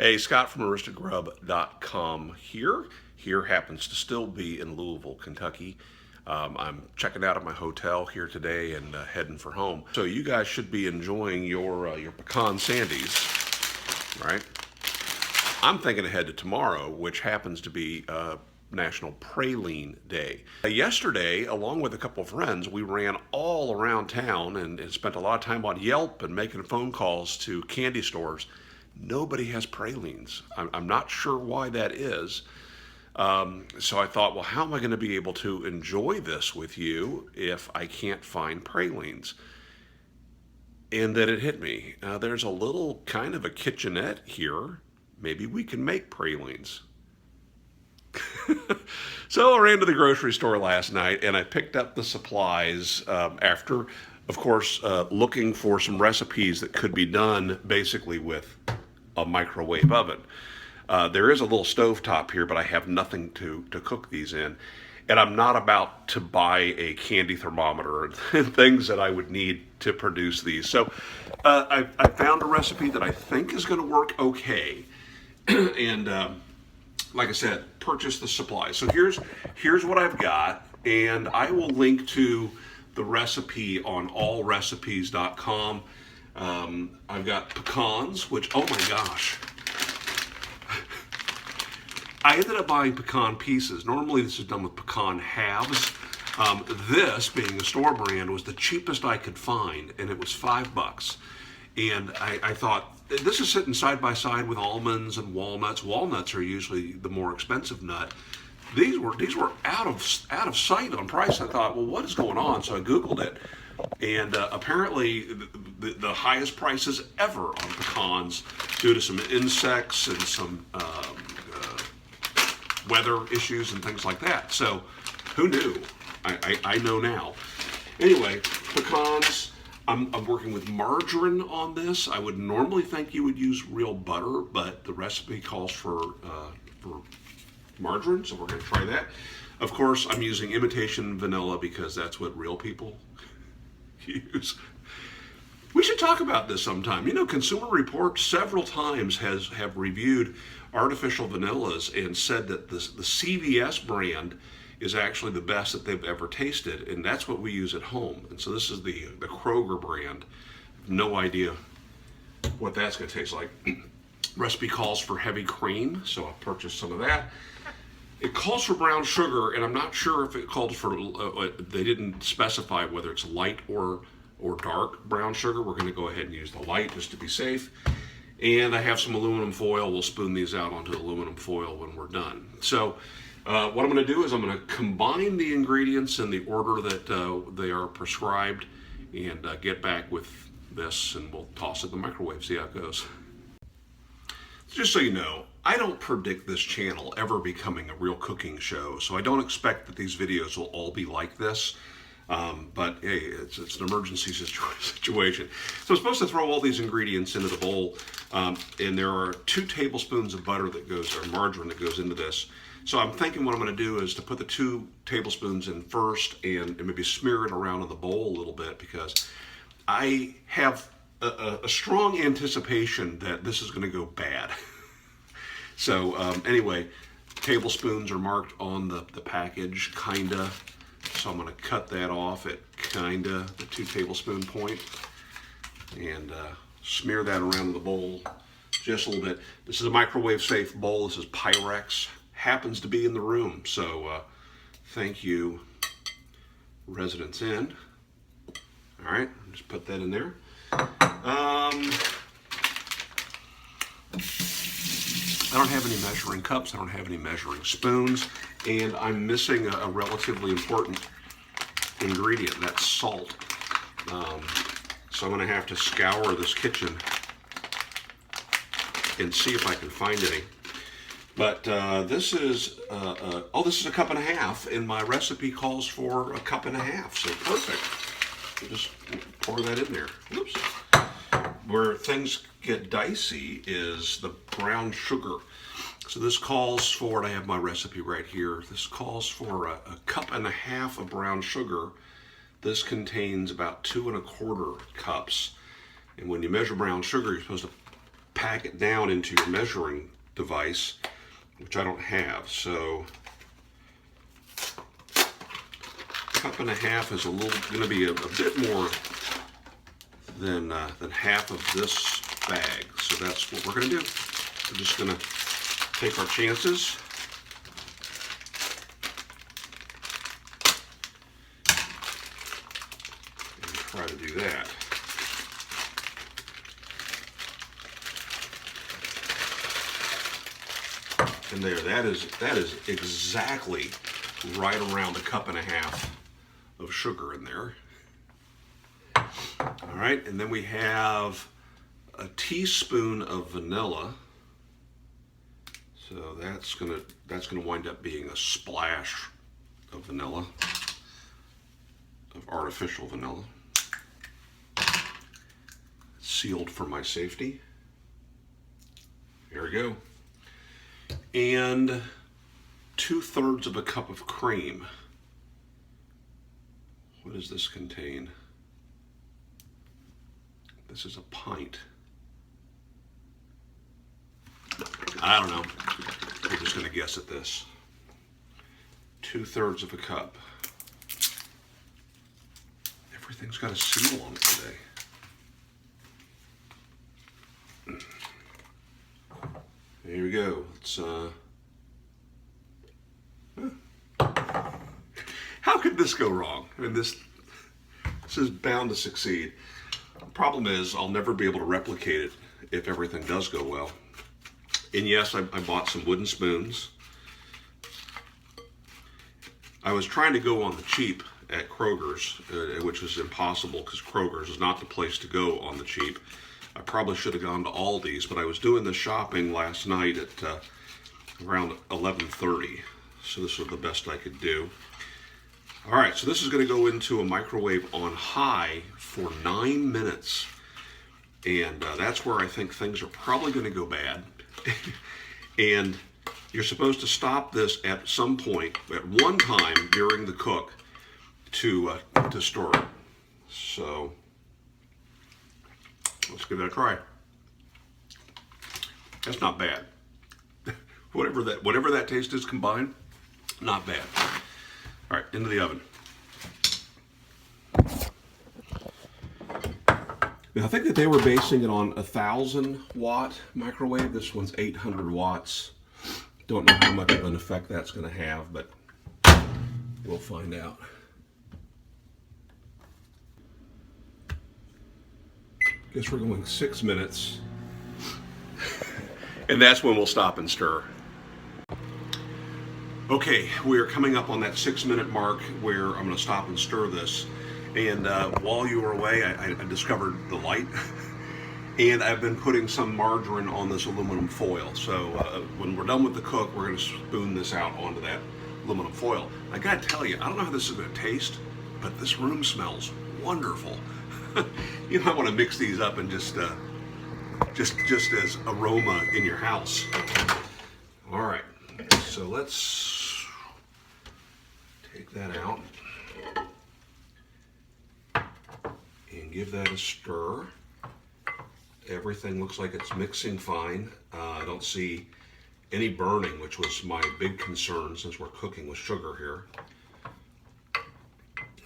Hey, Scott from Aristogrub.com here. Here happens to still be in Louisville, Kentucky. I'm checking out at my hotel here today and heading for home. So you guys should be enjoying your Pecan Sandies, right? I'm thinking ahead to tomorrow, which happens to be National Praline Day. Yesterday, along with a couple of friends, we ran all around town and spent a lot of time on Yelp and making phone calls to candy stores. Nobody has pralines. I'm not sure why that is. So I thought, well, how am I going to be able to enjoy this with you if I can't find pralines? And then it hit me. There's a little kind of a kitchenette here. Maybe we can make pralines. So I ran to the grocery store last night and I picked up the supplies after, of course, looking for some recipes that could be done basically with a microwave oven. There is a little stovetop here, but I have nothing to cook these in. And I'm not about to buy a candy thermometer and things that I would need to produce these. So I found a recipe that I think is going to work okay. And like I said, purchase the supplies. So here's what I've got, and I will link to the recipe on allrecipes.com. I've got pecans, which, oh my gosh. I ended up buying pecan pieces. Normally this is done with pecan halves. This, being a store brand, was the cheapest I could find, and it was $5. And I thought, this is sitting side by side with almonds and walnuts. Walnuts are usually the more expensive nut. These were out of sight on price. I thought, well, what is going on? So I Googled it, and apparently the highest prices ever on pecans due to some insects and some weather issues and things like that. So who knew? I know now. Anyway, pecans. I'm working with margarine on this. I would normally think you would use real butter, but the recipe calls for margarine, so we're going to try that. Of course, I'm using imitation vanilla because that's what real people use. We should talk about this sometime. You know, Consumer Reports several times have reviewed artificial vanillas and said that the CVS brand is actually the best that they've ever tasted, and that's what we use at home. And so this is the Kroger brand. No idea what that's going to taste like. Recipe calls for heavy cream, so I purchased some of that. It calls for brown sugar, and I'm not sure if it calls for, they didn't specify whether it's light or dark brown sugar. We're going to go ahead and use the light just to be safe. And I have some aluminum foil. We'll spoon these out onto aluminum foil when we're done. So what I'm going to do is I'm going to combine the ingredients in the order that they are prescribed and get back with this, and we'll toss it in the microwave, see how it goes. Just so you know, I don't predict this channel ever becoming a real cooking show, so I don't expect that these videos will all be like this. But hey, it's an emergency situation. So I'm supposed to throw all these ingredients into the bowl, and there are 2 tablespoons of butter that goes, or margarine that goes into this. So I'm thinking what I'm going to do is to put the 2 tablespoons in first and maybe smear it around in the bowl a little bit, because I have a strong anticipation that this is going to go bad. So anyway, tablespoons are marked on the package, kinda. So I'm going to cut that off at kinda the 2 tablespoon point and smear that around in the bowl just a little bit. This is a microwave safe bowl. This is Pyrex. Happens to be in the room. So thank you, Residence Inn. All right, just put that in there. I don't have any measuring cups, I don't have any measuring spoons, and I'm missing a relatively important ingredient, that's salt. So I'm going to have to scour this kitchen and see if I can find any. But this is, this is a cup and a half, and my recipe calls for a cup and a half, so perfect. Just pour that in there. Oops. Where things get dicey is the brown sugar. So this calls for, and I have my recipe right here, this calls for a cup and a half of brown sugar. This contains about 2 1/4 cups. And when you measure brown sugar, you're supposed to pack it down into your measuring device, which I don't have. So 1.5 cups is going to be a bit more than half of this bag. So that's what we're going to do. We're just going to take our chances. And try to do that. And there, that is exactly right around 1.5 cups of sugar in there. All right, and then we have a teaspoon of vanilla. So that's gonna wind up being a splash of vanilla, of artificial vanilla, sealed for my safety. There we go. And 2/3 cup of cream. What does this contain? This is a pint. I don't know. We're just going to guess at this. 2/3 cup. Everything's got a seal on it today. Here we go. Let's, how could this go wrong? I mean, this is bound to succeed. The problem is I'll never be able to replicate it if everything does go well. And yes, I bought some wooden spoons. I was trying to go on the cheap at Kroger's, which is impossible because Kroger's is not the place to go on the cheap. I probably should have gone to Aldi's, but I was doing the shopping last night at around 11:30, so this was the best I could do. All right, so this is going to go into a microwave on high for 9 minutes, and that's where I think things are probably going to go bad. And you're supposed to stop this at some point, at one time during the cook, to stir it. So let's give it a try. That's not bad. whatever that taste is combined, not bad. All right, into the oven. Now I think that they were basing it on 1,000-watt microwave. This one's 800 watts. Don't know how much of an effect that's going to have, but we'll find out. Guess we're going 6 minutes. And that's when we'll stop and stir. Okay, we are coming up on that 6-minute mark where I'm going to stop and stir this. And while you were away, I discovered the light. And I've been putting some margarine on this aluminum foil. So when we're done with the cook, we're going to spoon this out onto that aluminum foil. I got to tell you, I don't know how this is going to taste, but this room smells wonderful. You might want to mix these up and just as aroma in your house. All right, so let's take that out and give that a stir. Everything looks like it's mixing fine. I don't see any burning, which was my big concern since we're cooking with sugar here.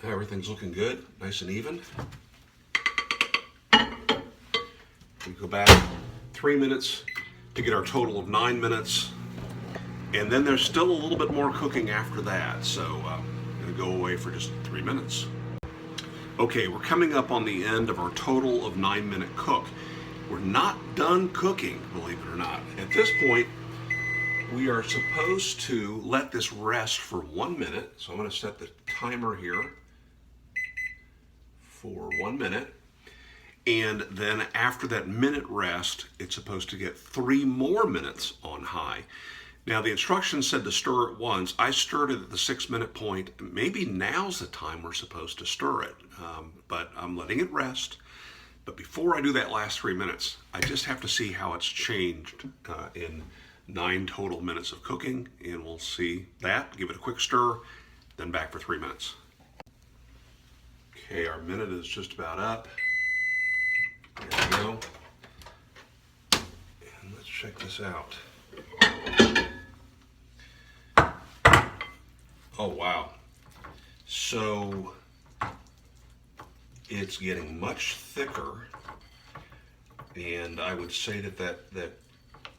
Everything's looking good, nice and even. We go back 3 minutes to get our total of 9 minutes. And then there's still a little bit more cooking after that. So I'm gonna go away for just 3 minutes. Okay, we're coming up on the end of our total of 9-minute cook. We're not done cooking, believe it or not. At this point, we are supposed to let this rest for 1 minute. So I'm gonna set the timer here for 1 minute. And then after that minute rest, it's supposed to get 3 more minutes on high. Now the instructions said to stir it once. I stirred it at the 6-minute point. Maybe now's the time we're supposed to stir it, but I'm letting it rest. But before I do that last 3 minutes, I just have to see how it's changed in 9 total minutes of cooking, and we'll see that. Give it a quick stir, then back for 3 minutes. Okay, our minute is just about up. There we go. check this out. Oh, wow. So it's getting much thicker, and I would say that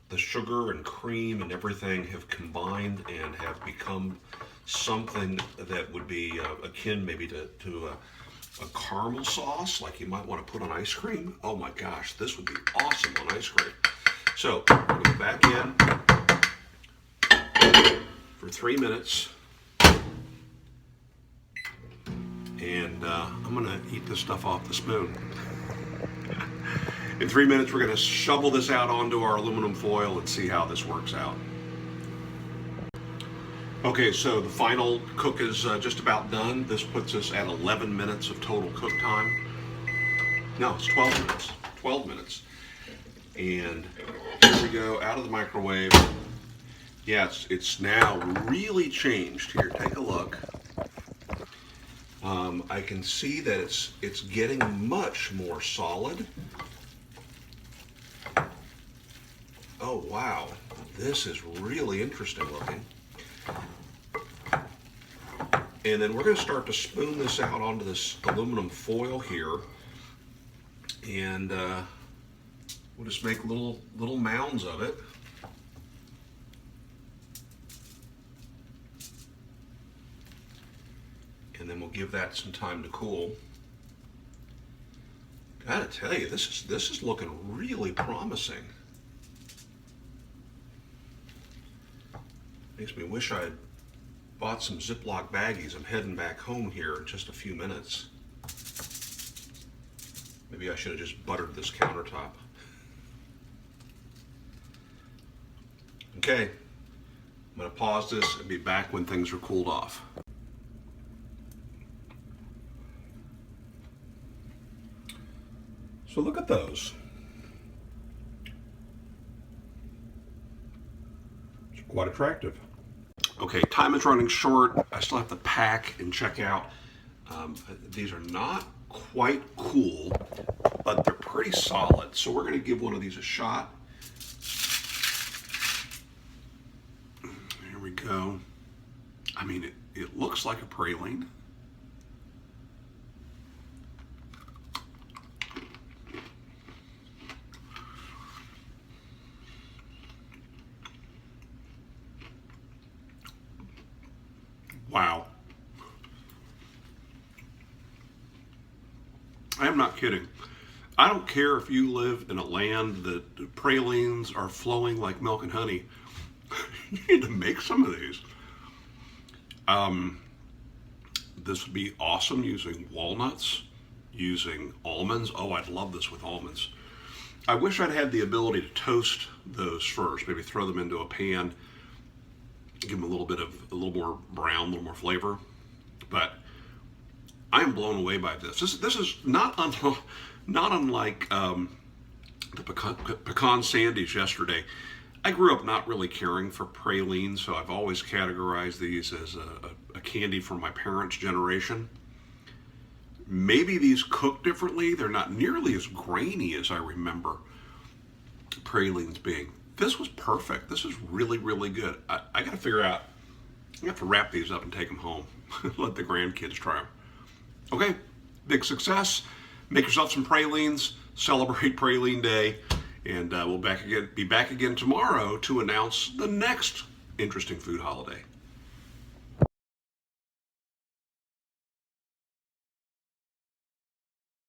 the sugar and cream and everything have combined and have become something that would be akin maybe to a caramel sauce, like you might want to put on ice cream. Oh my gosh, this would be awesome on ice cream. So we're going to go back in for 3 minutes, and I'm going to eat this stuff off the spoon. In 3 minutes, we're going to shovel this out onto our aluminum foil and see how this works out. Okay, so the final cook is just about done. This puts us at 11 minutes of total cook time. No, it's 12 minutes. 12 minutes. And here we go, out of the microwave. Yeah, it's now really changed. Here, take a look. I can see that it's getting much more solid. Oh wow, this is really interesting looking. And then we're going to start to spoon this out onto this aluminum foil here, and we'll just make little mounds of it. And then we'll give that some time to cool. Gotta tell you, this is looking really promising. Makes me wish I had bought some Ziploc baggies. I'm heading back home here in just a few minutes. Maybe I should have just buttered this countertop. Okay, I'm gonna pause this and be back when things are cooled off. So look at those. It's quite attractive. Okay, time is running short. I still have to pack and check out. These are not quite cool, but they're pretty solid. So we're gonna give one of these a shot. Here we go. I mean, it looks like a praline. Wow. I am not kidding. I don't care if you live in a land that pralines are flowing like milk and honey. You need to make some of these. This would be awesome using walnuts, using almonds. Oh, I'd love this with almonds. I wish I'd had the ability to toast those first, maybe throw them into a pan, give them a little more brown, a little more flavor. But I am blown away by this. This is not unlike the Pecan Sandies yesterday. I grew up not really caring for pralines, so I've always categorized these as a candy from my parents' generation. Maybe these cook differently. They're not nearly as grainy as I remember pralines being. This was perfect. This is really, really good. I got to figure out, I have to wrap these up and take them home. Let the grandkids try them. Okay, big success. Make yourself some pralines, celebrate Praline Day, and we'll be back again tomorrow to announce the next interesting food holiday.